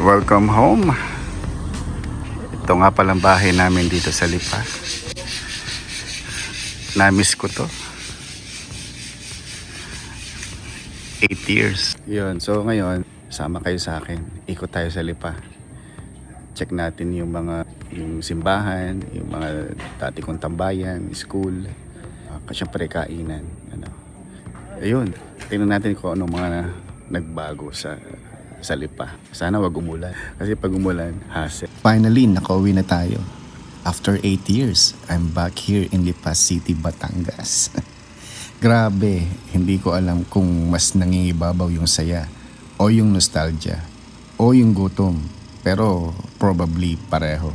Welcome home. Ito nga palang bahay namin dito sa Lipa. Namiss ko to. 8 years. Yun, so ngayon, sama kayo sa akin. Ikot tayo sa Lipa. Check natin yung simbahan, yung mga dati kong tambayan, school, syempre kainan. Ayun, tingnan natin kung anong mga nagbago sa Lipa. Sana wag umulan. Kasi pag umulan, hassle. Finally, nakauwi na tayo. After 8 years, I'm back here in Lipa City, Batangas. Grabe, hindi ko alam kung mas nangingibabaw yung saya o yung nostalgia o yung gutom. Pero probably pareho.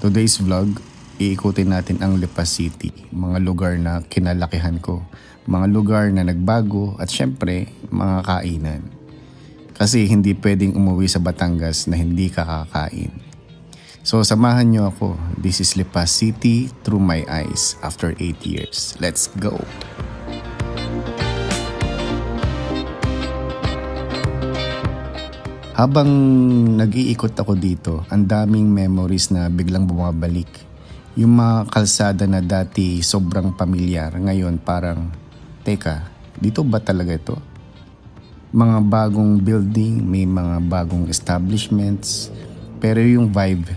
Today's vlog, iikutin natin ang Lipa City. Mga lugar na kinalakihan ko. Mga lugar na nagbago at syempre, mga kainan. Kasi hindi pwedeng umuwi sa Batangas na hindi kakakain. So samahan nyo ako. This is Lipa City through my eyes after 8 years. Let's go! Habang nag-iikot ako dito, ang daming memories na biglang bumabalik. Yung mga kalsada na dati sobrang pamilyar, ngayon parang, teka, dito ba talaga ito? Mga bagong building, may mga bagong establishments, pero yung vibe,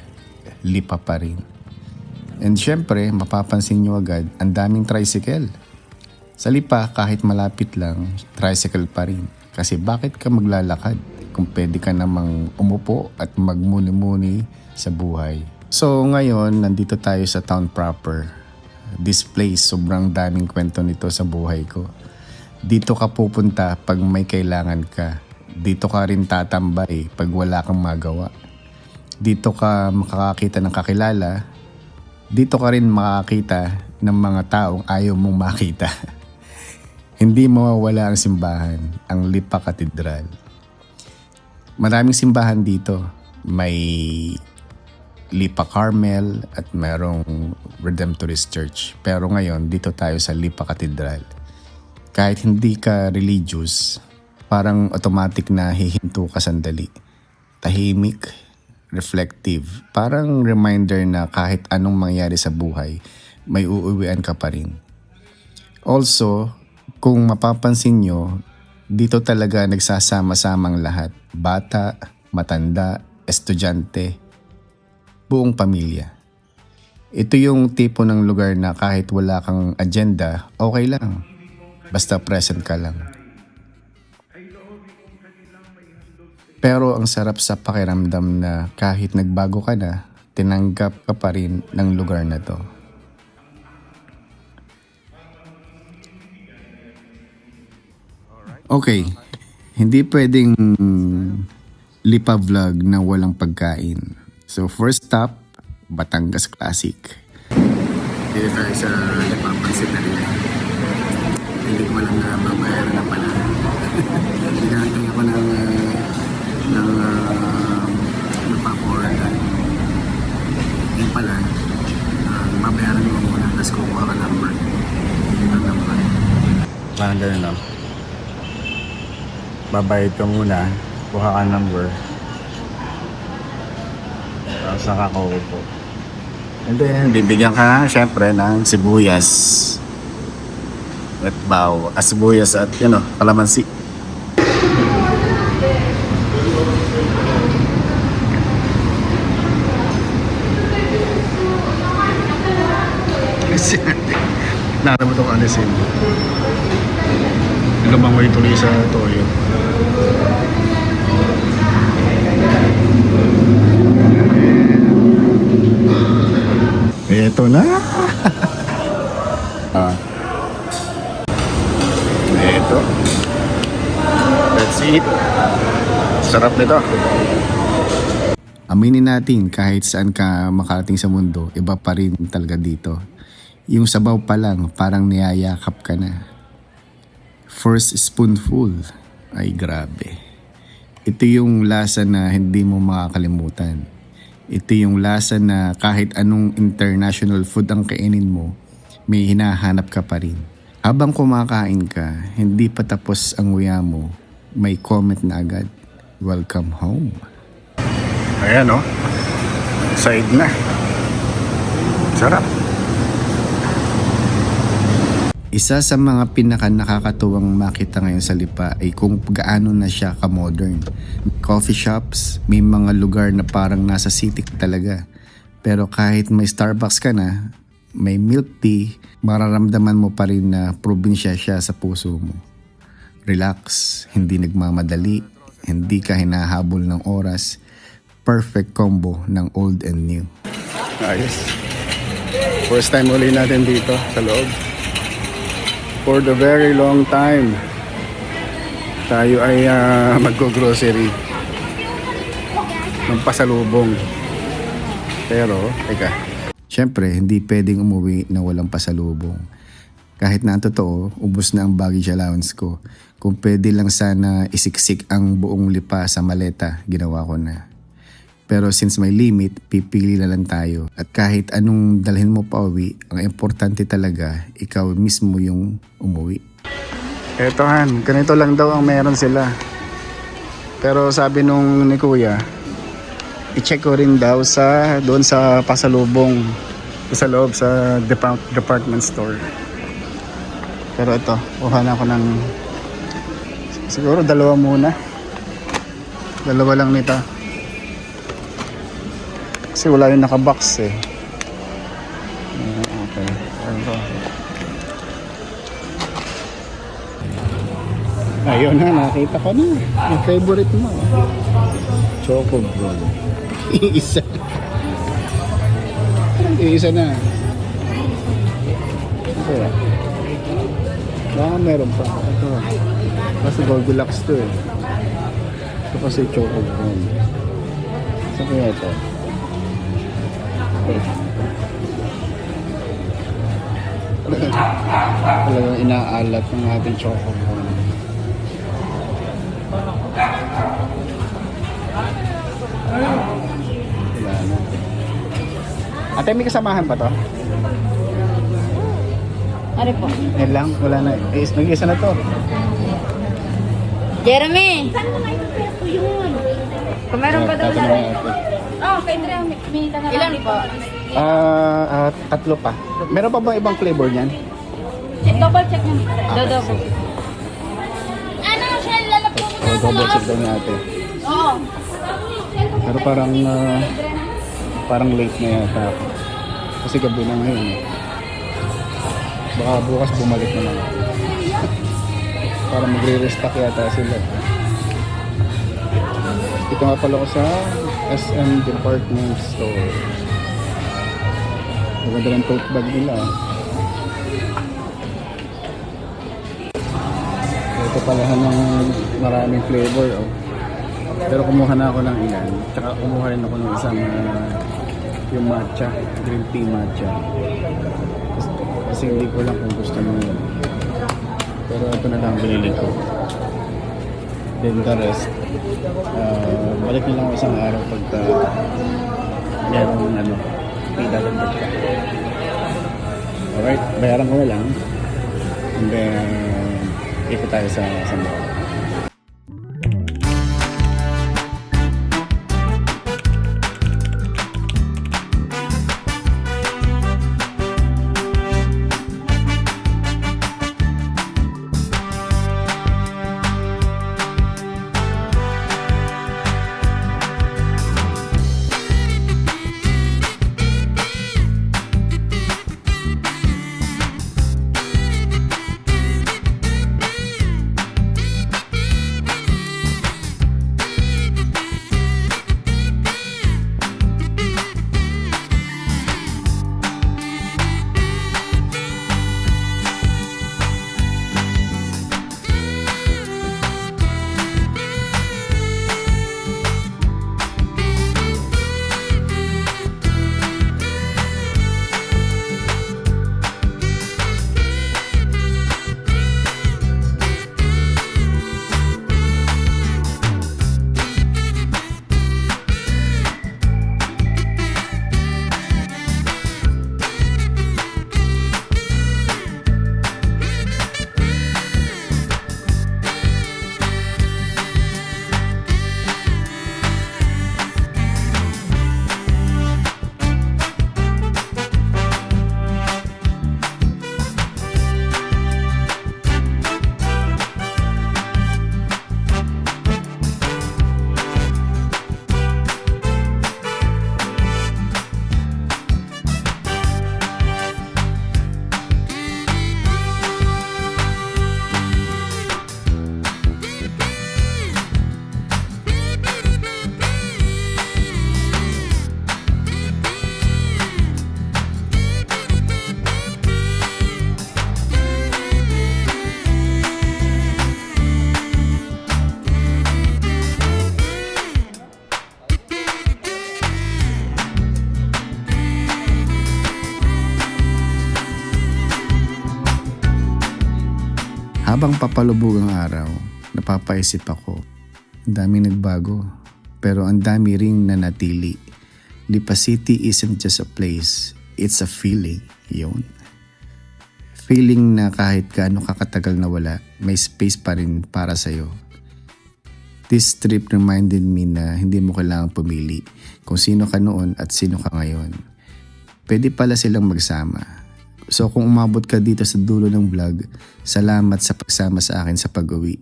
Lipa pa rin. And syempre, mapapansin nyo agad, ang daming tricycle. Sa Lipa, kahit malapit lang, tricycle pa rin. Kasi bakit ka maglalakad kung pwede ka namang umupo at magmuni-muni sa buhay? So ngayon, nandito tayo sa town proper. This place, sobrang daming kwento nito sa buhay ko. Dito ka pupunta pag may kailangan ka. Dito ka rin tatambay pag wala kang magawa. Dito ka makakakita ng kakilala. Dito ka rin makakita ng mga taong ayaw mong makita. Hindi mawawala ang simbahan, ang Lipa Cathedral. Maraming simbahan dito. May Lipa Carmel at mayroong Redemptorist Church. Pero ngayon, dito tayo sa Lipa Cathedral. Kahit hindi ka religious, parang automatic na hihinto ka sandali. Tahimik, reflective. Parang reminder na kahit anong mangyari sa buhay, may uuwian ka pa rin. Also, kung mapapansin nyo, dito talaga nagsasama-samang lahat. Bata, matanda, estudyante, buong pamilya. Ito yung tipo ng lugar na kahit wala kang agenda, okay lang. Basta present ka lang. Pero ang sarap sa pakiramdam na kahit nagbago ka na, tinanggap ka pa rin ng lugar na to. Okay, hindi pwedeng Lipa vlog na walang pagkain. So first stop, Batangas Classic. Dito tayo sa Lipa Pansiteria. Hindi ko alam na babayaran na pala. Hinahantay ako ng nagpa-order. Yung pala, babayaran mo muna, tapos kukuha ka number. Ang number. Parang ganun lang. Babayad ka muna, kuha ka number. Tapos nakakaupo. And then, bibigyan ka syempre ng sibuyas. At bao, sibuyas at kalamansi. Nakita mo itong alisin. Lumangway tuloy sa toyo. Ito na. Ito. Let's eat. Sarap nito. Aminin natin, kahit saan ka makarating sa mundo, iba pa rin talaga dito. Yung sabaw pa lang, parang niyayakap ka na. First spoonful, ay grabe. Ito yung lasa na hindi mo makakalimutan. Ito yung lasa na kahit anong international food ang kainin mo, may hinahanap ka pa rin. Habang kumakain ka, hindi pa tapos ang nguya mo, may comment na agad, welcome home. Ayan oh. Side na. Sarap. Isa sa mga pinaka nakakatuwang makita ngayon sa Lipa ay kung gaano na siya ka-modern. Coffee shops, may mga lugar na parang nasa city talaga. Pero kahit may Starbucks ka na, may milk tea, mararamdaman mo pa rin na probinsya siya sa puso mo. Relax, hindi nagmamadali, hindi ka hinahabol ng oras. Perfect combo ng old and new. Ayos. First time uli natin dito sa loob. For the very long time, tayo ay mag-grocery ng pasalubong. Pero, teka, syempre, hindi pwedeng umuwi na walang pasalubong. Kahit na ang totoo, ubos na ang baggage allowance ko. Kung pwede lang sana isiksik ang buong Lipa sa maleta, ginawa ko na. Pero since may limit, pipili na lang tayo. At kahit anong dalhin mo pa uwi, ang importante talaga, ikaw mismo yung umuwi. Eto Han, ganito lang daw ang meron sila. Pero sabi nung ni Kuya, i-check ko rin daw doon sa pasalubong sa loob sa department store. Pero ito, kuha na ako ng siguro dalawa muna. Dalawa lang nito. Kasi wala yung nakabox eh. Okay. Ayun na, nakita ko na. Yung favorite mo. Choco Brown. Isa. Isa na. Okay. Baka meron pa. Ito. Kasi Goldilocks to eh. Ito kasi Choco Brown. Saan kaya ito? Talagang inaalat ng ating Choco Brown. Wala na. Ate, may kasamahan pa to? Ano po? Yan lang, wala na. Eh, nag-isa na to. Jeremy! Saan mo na yung pwesto yun? Kung meron pa daw na rin. Kay Dre, may ka na lang. Ilan po? Tatlo pa. Meron pa ba ibang flavor niyan? Double check nyo. Double. Ano, Shell? Lalap mo na sa Double loob. check daw ni ate. Oo. Pero parang late na yata ako. Kasi gabi na ngayon eh. Baka bukas bumalik na lang ako. Para magre-restock yata sila. Ito nga pala ko sa SM Department Store. Maganda ng tote bag nila. Ito pala ng maraming flavor. Oh. Pero kumuha na ako ng ilan. Tsaka kumuha rin ako ng isang yung matcha, green tea matcha. Kasi hindi ko lang kung gusto mo yun. Pero ito na lang binili ko. Then the rest, balik na lang ako isang araw pagka merong pinadagdag ka. Alright, bayaran ko na lang. And then, ikot tayo sa mall. Habang papalubog ang araw, napapaisip ako. Ang daming nagbago, pero ang dami ring nanatili. Lipa City isn't just a place, it's a feeling. Yun. Feeling na kahit gaano kakatagal na wala, may space pa rin para sa'yo. This trip reminded me na hindi mo kailangang pumili kung sino ka noon at sino ka ngayon. Pwede pala silang magsama. So kung umabot ka dito sa dulo ng vlog, salamat sa pagsama sa akin sa pag-uwi.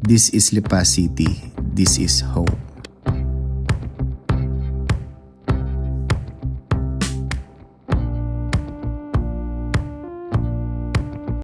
This is Lipa City. This is hope.